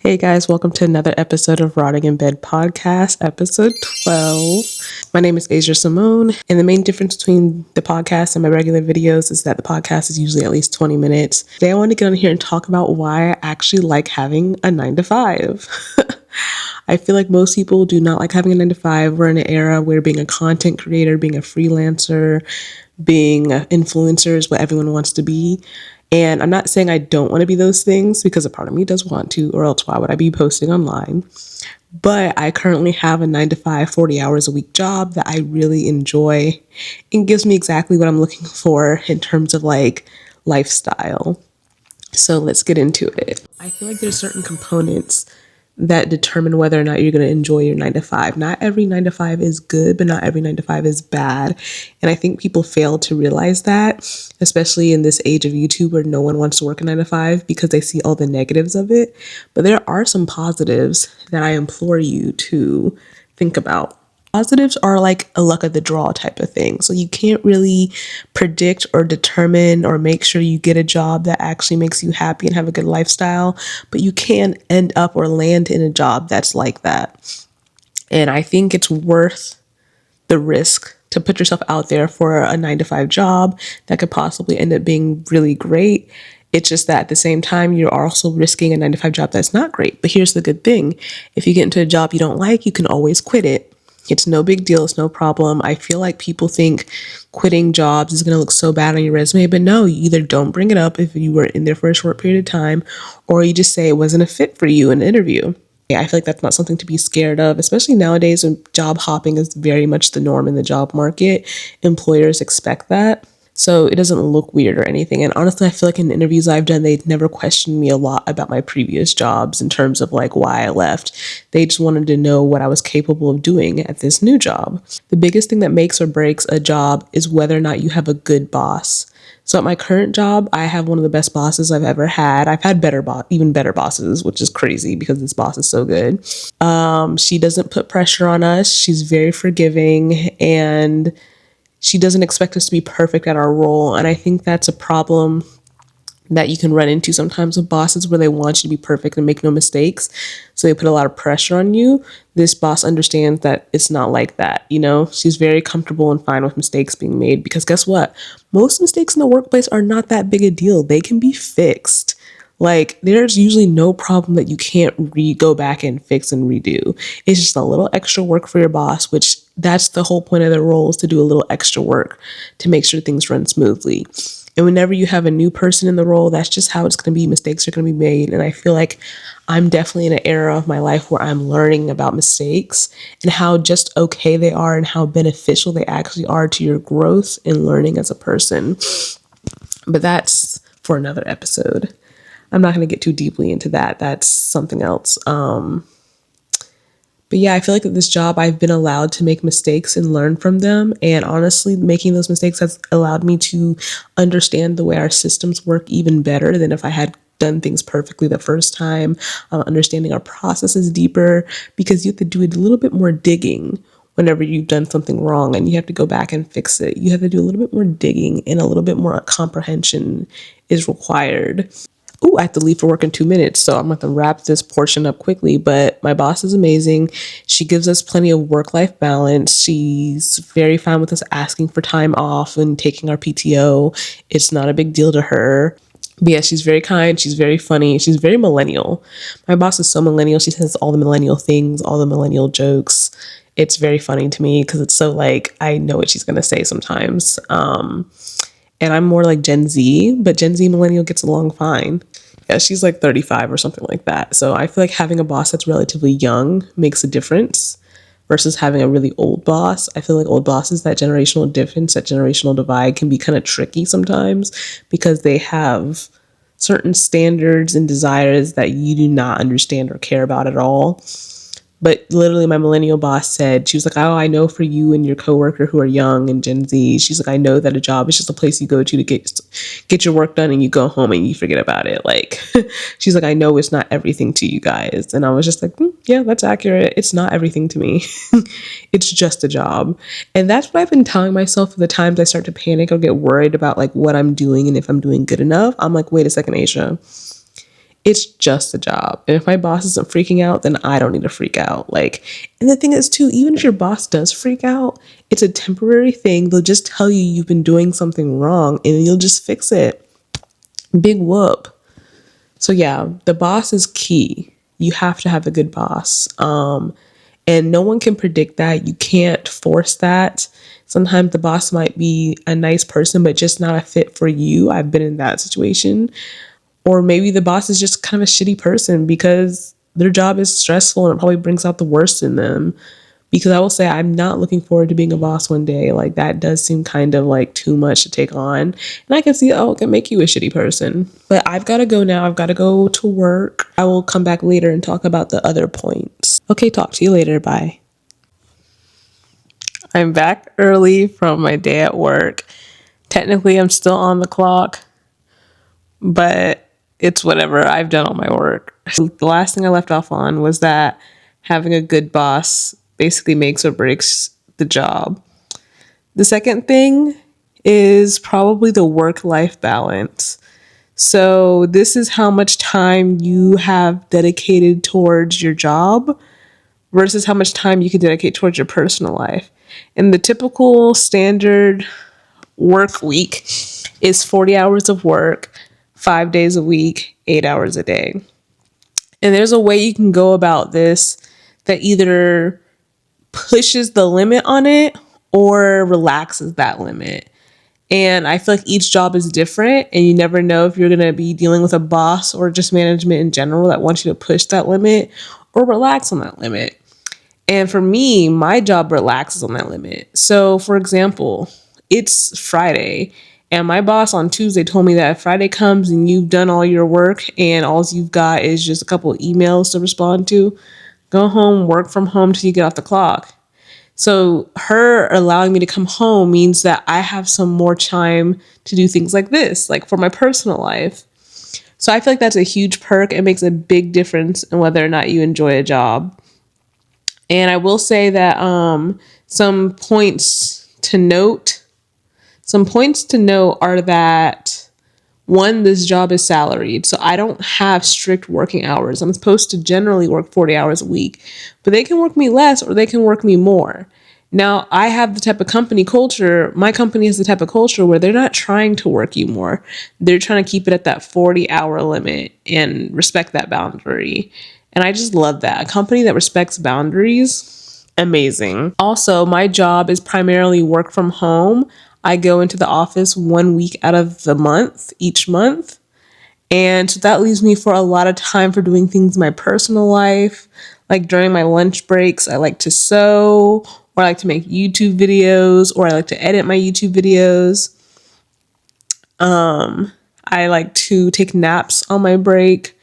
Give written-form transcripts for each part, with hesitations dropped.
Hey guys, welcome to another episode of Rotting in Bed Podcast, episode 12. My name is Asia Simone, and the main difference between the podcast and my regular videos is that the podcast is usually at least 20 minutes. Today I want to get on here and talk about why I actually like having a 9 to 5. I feel like most people do not like having a 9 to 5. We're in an era where being a content creator, being a freelancer, being an influencer is what everyone wants to be. And I'm not saying I don't want to be those things, because a part of me does want to, or else why would I be posting online? But I currently have a 9 to 5, 40 hours a week job that I really enjoy and gives me exactly what I'm looking for in terms of like lifestyle. So let's get into it. I feel like there's certain components that determine whether or not you're going to enjoy your 9 to 5. Not every 9 to 5 is good, but not every 9 to 5 is bad. And I think people fail to realize that, especially in this age of YouTube where no one wants to work a 9 to 5 because they see all the negatives of it. But there are some positives that I implore you to think about. Positives are like a luck of the draw type of thing. So you can't really predict or determine or make sure you get a job that actually makes you happy and have a good lifestyle, but you can end up or land in a job that's like that. And I think it's worth the risk to put yourself out there for a 9 to 5 job that could possibly end up being really great. It's just that at the same time, you're also risking a 9 to 5 job that's not great. But here's the good thing. If you get into a job you don't like, you can always quit it. It's no big deal. It's no problem. I feel like people think quitting jobs is going to look so bad on your resume, but no, you either don't bring it up if you were in there for a short period of time, or you just say it wasn't a fit for you in an interview. I feel like that's not something to be scared of, especially nowadays when job hopping is very much the norm in the job market. Employers expect that. So it doesn't look weird or anything. And honestly, I feel like in the interviews I've done, they'd never questioned me a lot about my previous jobs in terms of like why I left. They just wanted to know what I was capable of doing at this new job. The biggest thing that makes or breaks a job is whether or not you have a good boss. So at my current job, I have one of the best bosses I've ever had. I've had even better bosses, which is crazy because this boss is so good. She doesn't put pressure on us. She's very forgiving, and she doesn't expect us to be perfect at our role. And I think that's a problem that you can run into sometimes with bosses, where they want you to be perfect and make no mistakes. So they put a lot of pressure on you. This boss understands that it's not like that. She's very comfortable and fine with mistakes being made, because guess what? Most mistakes in the workplace are not that big a deal. They can be fixed. Like, there's usually no problem that you can't go back and fix and redo. It's just a little extra work for your boss, which that's the whole point of their role, is to do a little extra work to make sure things run smoothly. And whenever you have a new person in the role, that's just how it's going to be. Mistakes are going to be made. And I feel like I'm definitely in an era of my life where I'm learning about mistakes and how just okay they are and how beneficial they actually are to your growth and learning as a person. But that's for another episode. I'm not going to get too deeply into that. That's something else. But yeah, I feel like at this job, I've been allowed to make mistakes and learn from them. And honestly, making those mistakes has allowed me to understand the way our systems work even better than if I had done things perfectly the first time. Understanding our processes deeper, because you have to do a little bit more digging whenever you've done something wrong and you have to go back and fix it. You have to do a little bit more digging, and a little bit more comprehension is required. Ooh, I have to leave for work in 2 minutes, so I'm going to wrap this portion up quickly. But my boss is amazing. She gives us plenty of work-life balance. She's very fine with us asking for time off and taking our PTO. It's not a big deal to her. But yeah, she's very kind. She's very funny. She's very millennial. My boss is so millennial. She says all the millennial things, all the millennial jokes. It's very funny to me because it's so like, I know what she's going to say sometimes. And I'm more like Gen Z, but Gen Z millennial gets along fine. Yeah, she's like 35 or something like that. So I feel like having a boss that's relatively young makes a difference versus having a really old boss. I feel like old bosses, that generational difference, that generational divide can be kind of tricky sometimes, because they have certain standards and desires that you do not understand or care about at all. But literally, my millennial boss said, she was like, oh, I know for you and your coworker who are young and Gen Z, she's like, I know that a job is just a place you go to get your work done, and you go home and you forget about it. Like, she's like, I know it's not everything to you guys. And I was just like, yeah, that's accurate. It's not everything to me. It's just a job. And that's what I've been telling myself for the times I start to panic or get worried about like what I'm doing and if I'm doing good enough. I'm like, wait a second, Asia. It's just a job. And if my boss isn't freaking out, then I don't need to freak out. Like, and the thing is too, even if your boss does freak out, it's a temporary thing. They'll just tell you you've been doing something wrong and you'll just fix it. Big whoop. So yeah, the boss is key. You have to have a good boss. And no one can predict that. You can't force that. Sometimes the boss might be a nice person, but just not a fit for you. I've been in that situation. Or maybe the boss is just kind of a shitty person because their job is stressful and it probably brings out the worst in them. Because I will say, I'm not looking forward to being a boss one day. Like, that does seem kind of like too much to take on. And I can see, oh, it can make you a shitty person. But I've got to go now. I've got to go to work. I will come back later and talk about the other points. Okay, talk to you later. Bye. I'm back early from my day at work. Technically, I'm still on the clock, but it's whatever. I've done all my work. The last thing I left off on was that having a good boss basically makes or breaks the job. The second thing is probably the work-life balance. So this is how much time you have dedicated towards your job versus how much time you can dedicate towards your personal life. And the typical standard work week is 40 hours of work, 5 days a week, 8 hours a day. And there's a way you can go about this that either pushes the limit on it or relaxes that limit. And I feel like each job is different and you never know if you're going to be dealing with a boss or just management in general that wants you to push that limit or relax on that limit. And for me, my job relaxes on that limit. So for example, it's Friday and my boss on Tuesday told me that if Friday comes and you've done all your work and all you've got is just a couple of emails to respond to, go home, work from home till you get off the clock. So her allowing me to come home means that I have some more time to do things like this, like for my personal life. So I feel like that's a huge perk. It makes a big difference in whether or not you enjoy a job. And I will say that some points to note are that, one, this job is salaried, so I don't have strict working hours. I'm supposed to generally work 40 hours a week, but they can work me less or they can work me more. Now, I have the type of company culture, my company is the type of culture where they're not trying to work you more. They're trying to keep it at that 40-hour limit and respect that boundary. And I just love that. A company that respects boundaries, amazing. Also, my job is primarily work from home. I go into the office 1 week out of the month, each month. And so that leaves me for a lot of time for doing things in my personal life. Like during my lunch breaks, I like to sew, or I like to make YouTube videos, or I like to edit my YouTube videos. I like to take naps on my break.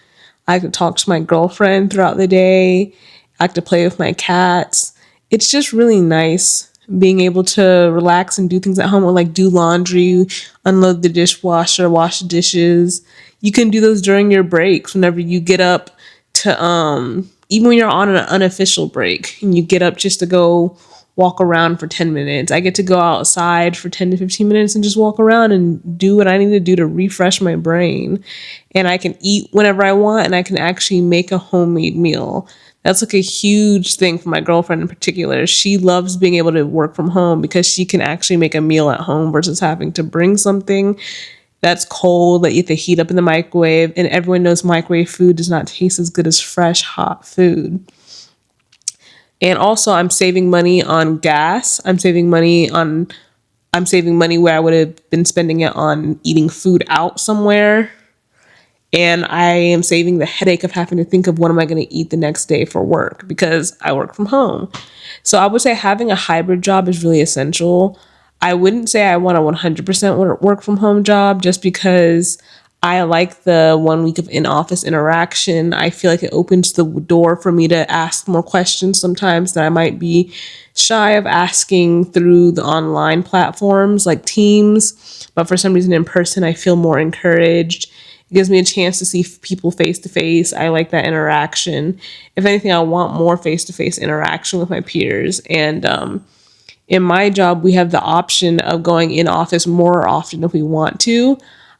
I like to talk to my girlfriend throughout the day. I like to play with my cats. It's just really nice being able to relax and do things at home, or like do laundry, unload the dishwasher, wash the dishes. You can do those during your breaks whenever you get up to, even when you're on an unofficial break and you get up just to go walk around for 10 minutes. I get to go outside for 10 to 15 minutes and just walk around and do what I need to do to refresh my brain. And I can eat whenever I want and I can actually make a homemade meal. That's like a huge thing for my girlfriend in particular. She loves being able to work from home because she can actually make a meal at home versus having to bring something that's cold that you have to heat up in the microwave. And everyone knows microwave food does not taste as good as fresh, hot food. And also I'm saving money on gas. I'm saving money where I would have been spending it on eating food out somewhere. And I am saving the headache of having to think of what am I going to eat the next day for work because I work from home. So I would say having a hybrid job is really essential. I wouldn't say I want a 100% work from home job just because I like the 1 week of in-office interaction. I feel like it opens the door for me to ask more questions sometimes that I might be shy of asking through the online platforms like Teams. But for some reason in person, I feel more encouraged. It gives me a chance to see people face to face. I like that interaction. If anything, I want more face-to-face interaction with my peers. And in my job, we have the option of going in office more often if we want to.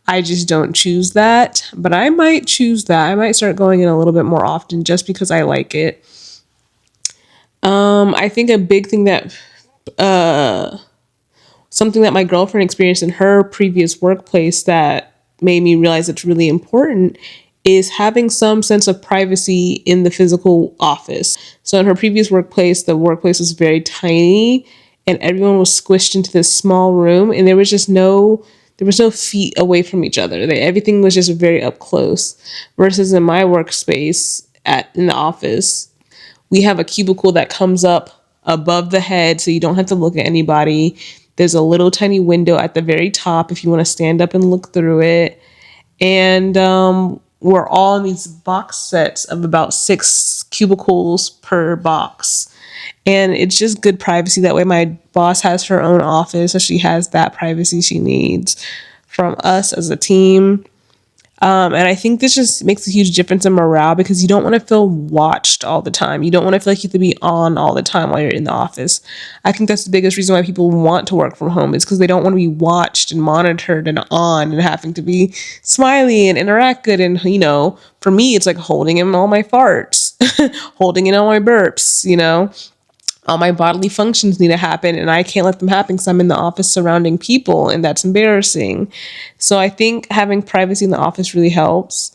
I just don't choose that, but I might choose that. I might start going in a little bit more often just because I like it. I think a big thing that something that my girlfriend experienced in her previous workplace that made me realize it's really important is having some sense of privacy in the physical office. So in her previous workplace, the workplace was very tiny and everyone was squished into this small room and there was no feet away from each other. Everything was just very up close. Versus in my workspace in the office, we have a cubicle that comes up above the head so you don't have to look at anybody. There's a little tiny window at the very top if you want to stand up and look through it. And we're all in these box sets of about 6 cubicles per box. And it's just good privacy. That way my boss has her own office, so she has that privacy she needs from us as a team. And I think this just makes a huge difference in morale because you don't want to feel watched all the time. You don't want to feel like you have to be on all the time while you're in the office. I think that's the biggest reason why people want to work from home is because they don't want to be watched and monitored and on and having to be smiley and interact good. And, for me, it's like holding in all my farts, holding in all my burps. All my bodily functions need to happen and I can't let them happen because I'm in the office surrounding people and that's embarrassing. So I think having privacy in the office really helps.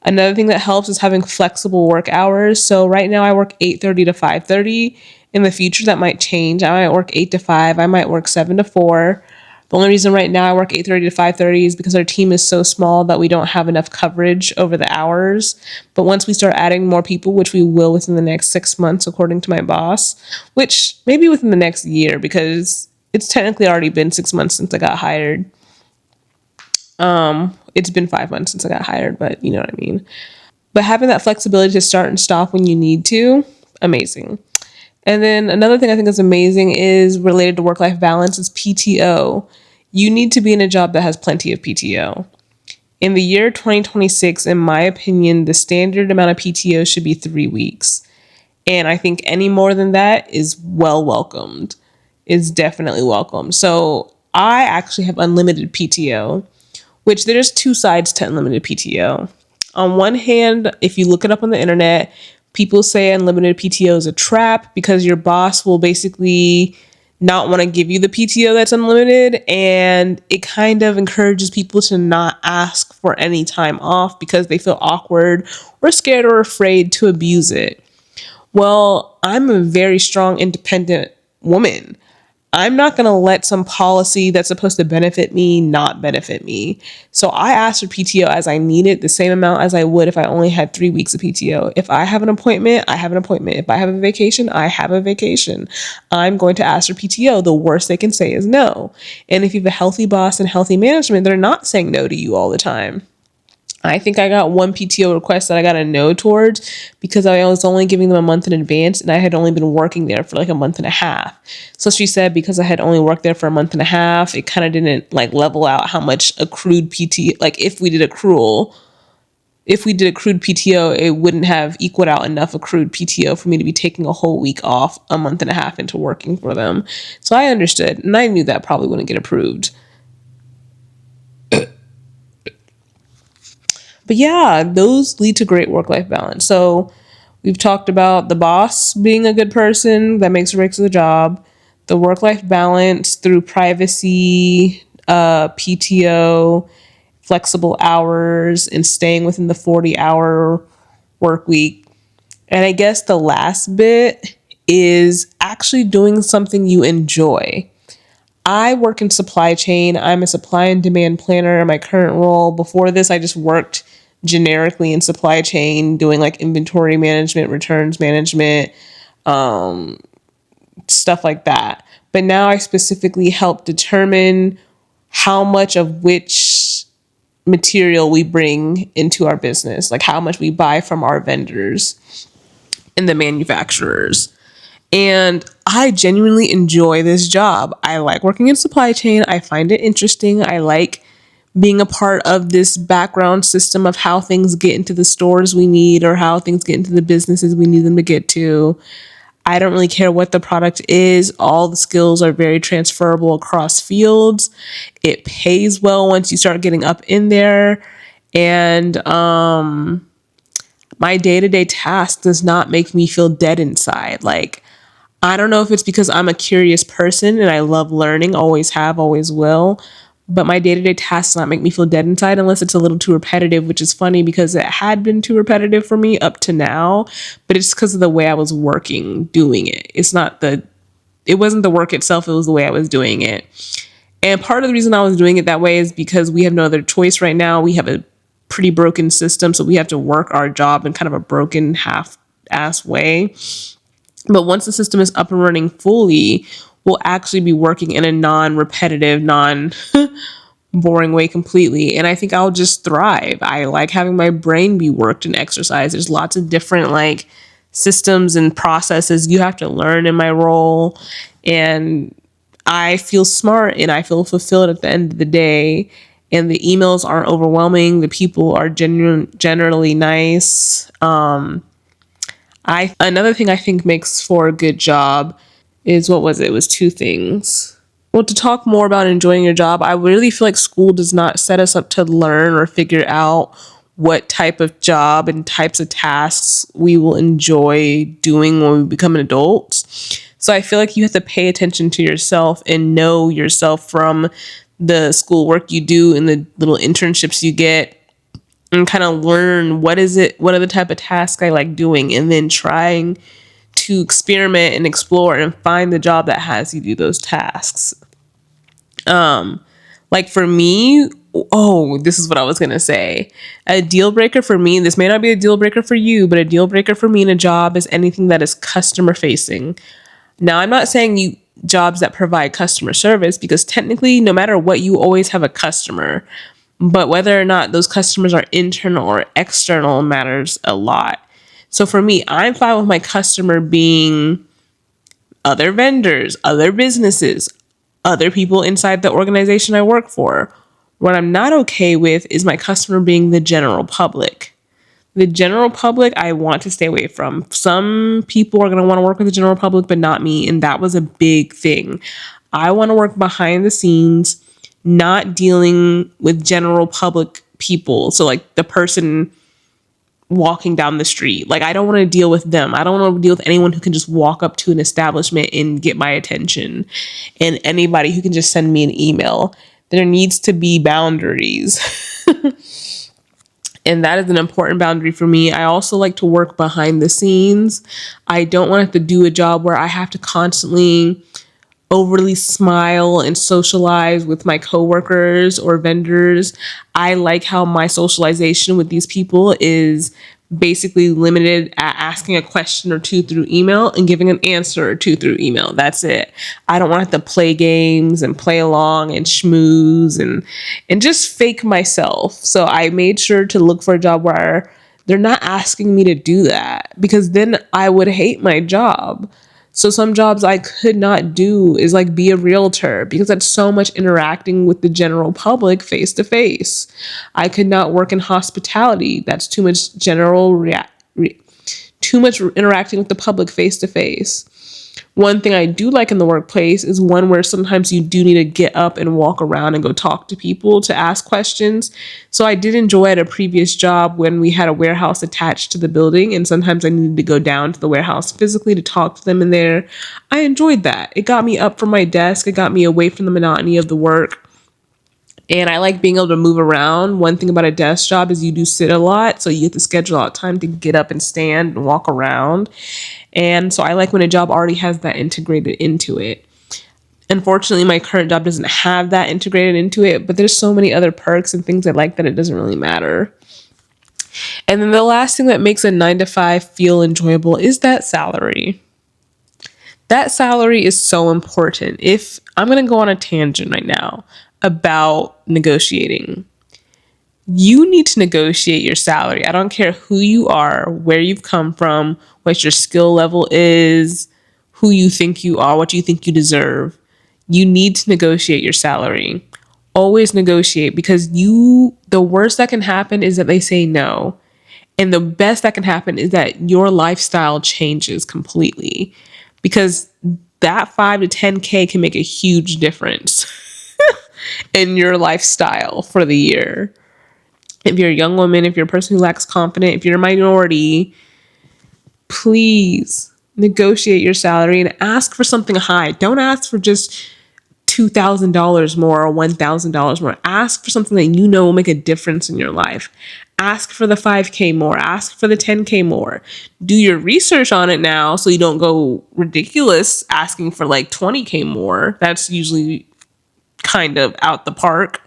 Another thing that helps is having flexible work hours. So right now I work 8:30 to 5:30. In the future that might change. I might work 8 to 5. I might work 7 to 4. The only reason right now I work 8:30 to 5:30 is because our team is so small that we don't have enough coverage over the hours. But once we start adding more people, which we will within the next 6 months, according to my boss, which maybe within the next year, because it's technically already been 6 months since I got hired. It's been 5 months since I got hired, but you know what I mean. But having that flexibility to start and stop when you need to, amazing. And then another thing I think is amazing is related to work-life balance is PTO. You need to be in a job that has plenty of PTO. In the year 2026, in my opinion, the standard amount of PTO should be 3 weeks. And I think any more than that is well welcomed, is definitely welcome. So I actually have unlimited PTO, which there's 2 sides to unlimited PTO. On one hand, if you look it up on the internet, people say unlimited PTO is a trap because your boss will basically not want to give you the PTO that's unlimited. And it kind of encourages people to not ask for any time off because they feel awkward or scared or afraid to abuse it. Well, I'm a very strong, independent woman. I'm not going to let some policy that's supposed to benefit me not benefit me. So I ask for PTO as I need it, the same amount as I would if I only had 3 weeks of PTO. If I have an appointment, I have an appointment. If I have a vacation, I have a vacation. I'm going to ask for PTO. The worst they can say is no. And if you have a healthy boss and healthy management, they're not saying no to you all the time. I think I got one PTO request that I got a no towards because I was only giving them a month in advance and I had only been working there for like a month and a half. So she said because I had only worked there for a month and a half, it kind of didn't like level out how much accrued PTO, like if we did accrued PTO, it wouldn't have equaled out enough accrued PTO for me to be taking a whole week off a month and a half into working for them. So I understood and I knew that probably wouldn't get approved. But yeah, those lead to great work-life balance. So we've talked about the boss being a good person that makes or breaks the job, the work-life balance through privacy, PTO, flexible hours, and staying within the 40-hour work week. And I guess the last bit is actually doing something you enjoy. I work in supply chain. I'm a supply and demand planner in my current role. Before this, I just worked generically in supply chain, doing like inventory management, returns management, stuff like that. But now I specifically help determine how much of which material we bring into our business, like how much we buy from our vendors and the manufacturers. And I genuinely enjoy this job. I like working in supply chain. I find it interesting. I like being a part of this background system of how things get into the stores we need or how things get into the businesses we need them to get to. I don't really care what the product is. All the skills are very transferable across fields. It pays well once you start getting up in there. And my day-to-day task does not make me feel dead inside. Like, I don't know if it's because I'm a curious person and I love learning, always have, always will. But my day-to-day tasks not make me feel dead inside unless it's a little too repetitive, which is funny because it had been too repetitive for me up to now. But it's because of the way I was working, doing it. It wasn't the work itself, it was the way I was doing it. And part of the reason I was doing it that way is because we have no other choice right now. We have a pretty broken system, so we have to work our job in kind of a broken half-ass way. But once the system is up and running fully, we'll actually be working in a non-repetitive, non-boring way completely. And I think I'll just thrive. I like having my brain be worked and exercised. There's lots of different like systems and processes you have to learn in my role. And I feel smart and I feel fulfilled at the end of the day. And the emails aren't overwhelming. The people are generally nice. Another thing I think makes for a good job is, what was it? It was two things. Well, to talk more about enjoying your job, I really feel like school does not set us up to learn or figure out what type of job and types of tasks we will enjoy doing when we become adults. So I feel like you have to pay attention to yourself and know yourself from the schoolwork you do and the little internships you get, and kind of learn what are the type of tasks I like doing, and then trying to experiment and explore and find the job that has you do those tasks. Like for me, this is what I was going to say. A deal breaker for me, this may not be a deal breaker for you, but a deal breaker for me in a job is anything that is customer facing. Now, I'm not saying jobs that provide customer service, because technically, no matter what, you always have a customer. But whether or not those customers are internal or external matters a lot. So for me, I'm fine with my customer being other vendors, other businesses, other people inside the organization I work for. What I'm not okay with is my customer being the general public. The general public, I want to stay away from. Some people are going to want to work with the general public, but not me. And that was a big thing. I want to work behind the scenes, not dealing with general public people. So like the person walking down the street. Like, I don't want to deal with them. I don't want to deal with anyone who can just walk up to an establishment and get my attention, and anybody who can just send me an email. There needs to be boundaries. And that is an important boundary for me. I also like to work behind the scenes. I don't want to have to do a job where I have to constantly overly smile and socialize with my coworkers or vendors. I like how my socialization with these people is basically limited at asking a question or two through email and giving an answer or two through email. That's it. I don't want to have to play games and play along and schmooze and just fake myself. So I made sure to look for a job where they're not asking me to do that, because then I would hate my job. So some jobs I could not do is like be a realtor, because that's so much interacting with the general public face to face. I could not work in hospitality. That's too much too much interacting with the public face to face. One thing I do like in the workplace is one where sometimes you do need to get up and walk around and go talk to people to ask questions. So I did enjoy at a previous job when we had a warehouse attached to the building, and sometimes I needed to go down to the warehouse physically to talk to them in there. I enjoyed that. It got me up from my desk. It got me away from the monotony of the work. And I like being able to move around. One thing about a desk job is you do sit a lot, so you have to schedule out time to get up and stand and walk around. And so I like when a job already has that integrated into it. Unfortunately, my current job doesn't have that integrated into it, but there's so many other perks and things I like that it doesn't really matter. And then the last thing that makes a 9-to-5 feel enjoyable is that salary. That salary is so important. If I'm going to go on a tangent right now about negotiating, you need to negotiate your salary. I don't care who you are, where you've come from, what your skill level is, who you think you are, what you think you deserve. You need to negotiate your salary. Always negotiate, because the worst that can happen is that they say no. And the best that can happen is that your lifestyle changes completely. because that 5 to 10K can make a huge difference in your lifestyle for the year. If you're a young woman, if you're a person who lacks confidence, if you're a minority, please negotiate your salary and ask for something high. Don't ask for just $2,000 more or $1,000 more. Ask for something that you know will make a difference in your life. Ask for the 5K more. Ask for the 10K more. Do your research on it now so you don't go ridiculous asking for like 20K more. That's usually kind of out the park.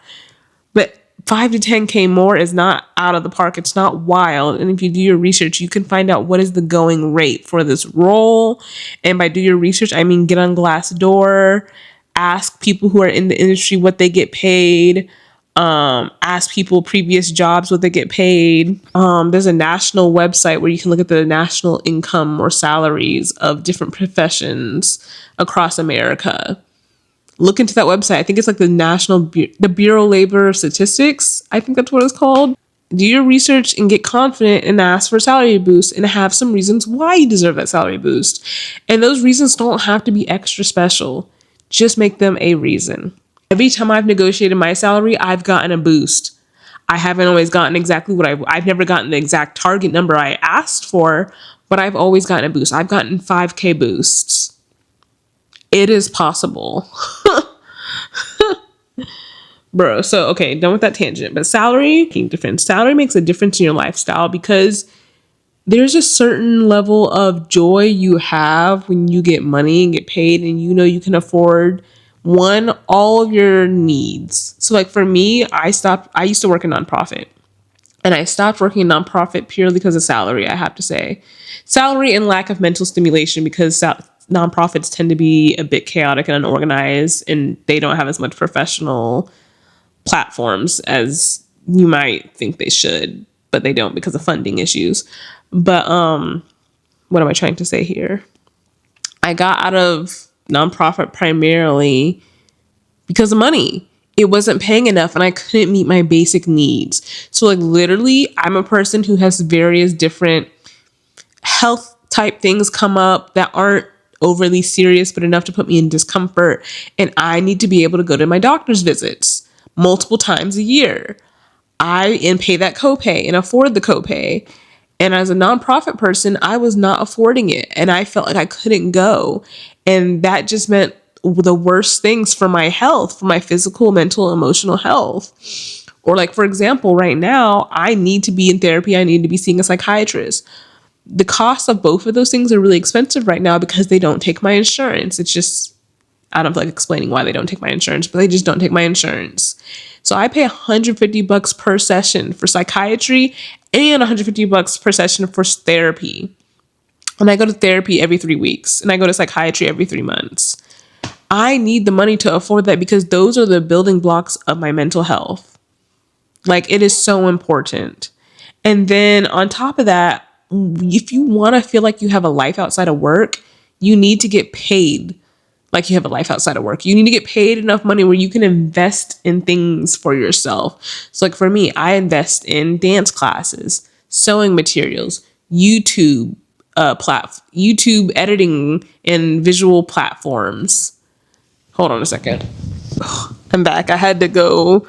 But 5 to 10K more is not out of the park. It's not wild. And if you do your research, you can find out what is the going rate for this role. And by do your research, I mean get on Glassdoor, ask people who are in the industry what they get paid. Ask people previous jobs what they get paid. There's a national website where you can look at the national income or salaries of different professions across America. Look into that website. I think it's like the Bureau of Labor Statistics. I think that's what it's called. Do your research and get confident and ask for a salary boost and have some reasons why you deserve that salary boost. And those reasons don't have to be extra special. Just make them a reason. Every time I've negotiated my salary, I've gotten a boost. I haven't always gotten exactly what I've never gotten the exact target number I asked for, but I've always gotten a boost. I've gotten 5K boosts. It is possible. Bro, so okay, done with that tangent. But salary makes a difference in your lifestyle because there's a certain level of joy you have when you get money and get paid and you know you can afford all of your needs. So like for me, I used to work in nonprofit and I stopped working in nonprofit purely because of salary, I have to say. Salary and lack of mental stimulation because nonprofits tend to be a bit chaotic and unorganized and they don't have as much professional platforms as you might think they should, but they don't because of funding issues. But what am I trying to say here? I got out of nonprofit primarily because of money. It wasn't paying enough and I couldn't meet my basic needs. So like literally, I'm a person who has various different health type things come up that aren't overly serious, but enough to put me in discomfort. And I need to be able to go to my doctor's visits multiple times a year. And pay that copay and afford the copay. And as a nonprofit person, I was not affording it. And I felt like I couldn't go. And that just meant the worst things for my health, for my physical, mental, emotional health. Or like, for example, right now, I need to be in therapy. I need to be seeing a psychiatrist. The cost of both of those things are really expensive right now because they don't take my insurance. It's just, I don't feel like explaining why they don't take my insurance, but they just don't take my insurance. So I pay $150 per session for psychiatry and $150 per session for therapy. And I go to therapy every 3 weeks and I go to psychiatry every 3 months. I need the money to afford that because those are the building blocks of my mental health. Like it is so important. And then on top of that, if you want to feel like you have a life outside of work, you need to get paid like you have a life outside of work. You need to get paid enough money where you can invest in things for yourself. So like for me, I invest in dance classes, sewing materials, YouTube editing and visual platforms. Hold on a second. I'm back. I had to go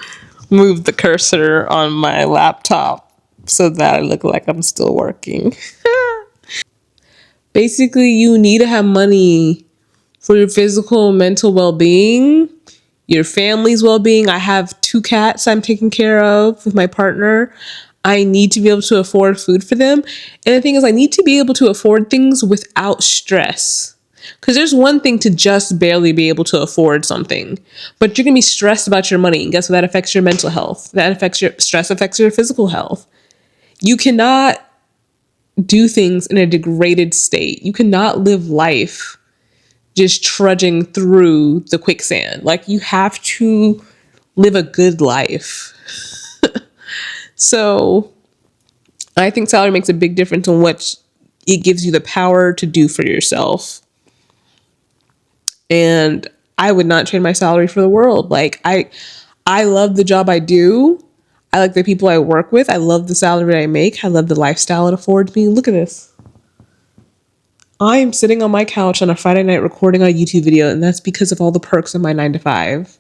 move the cursor on my laptop so that I look like I'm still working. Basically, you need to have money for your physical and mental well-being, your family's well-being. I have 2 cats I'm taking care of with my partner. I need to be able to afford food for them. And the thing is, I need to be able to afford things without stress. Because there's one thing to just barely be able to afford something, but you're going to be stressed about your money. And guess what? That affects your mental health. Stress affects your physical health. You cannot do things in a degraded state. You cannot live life just trudging through the quicksand. Like you have to live a good life. So I think salary makes a big difference in what it gives you the power to do for yourself. And I would not trade my salary for the world. Like I love the job I do. I like the people I work with. I love the salary I make. I love the lifestyle it affords me. Look at this. I am sitting on my couch on a Friday night recording a YouTube video, and that's because of all the perks of my 9 to 5.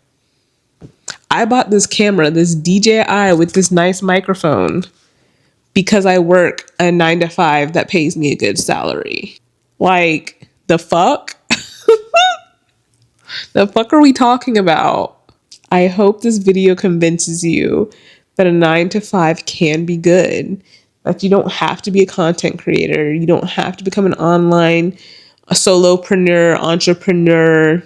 I bought this camera, this DJI with this nice microphone, because I work a 9 to 5 that pays me a good salary. Like, the fuck? The fuck are we talking about? I hope this video convinces you that a 9 to 5 can be good. That you don't have to be a content creator. You don't have to become an online a solopreneur, entrepreneur,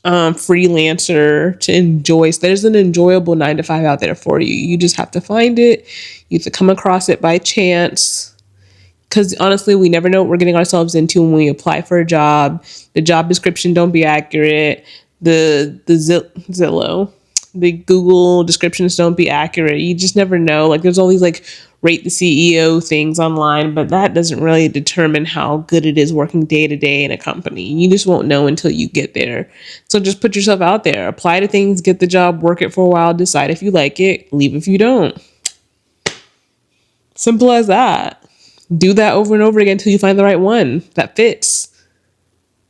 freelancer to enjoy. So there's an enjoyable 9 to 5 out there for you. You just have to find it. You have to come across it by chance. Because honestly, we never know what we're getting ourselves into when we apply for a job. The job description don't be accurate. The Zillow, the Google descriptions don't be accurate. You just never know. Like, there's all these like rate the CEO things online, but that doesn't really determine how good it is working day to day in a company. You just won't know until you get there. So just put yourself out there, apply to things, get the job, work it for a while, decide if you like it, leave if you don't. Simple as that. Do that over and over again until you find the right one that fits.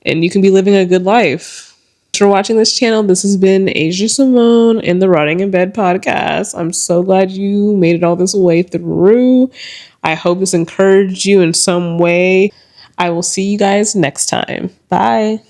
And you can be living a good life. Thanks for watching this channel. This has been Asia Simone in the Rotting in Bed podcast. I'm so glad you made it all this way through. I hope this encouraged you in some way. I will see you guys next time. Bye.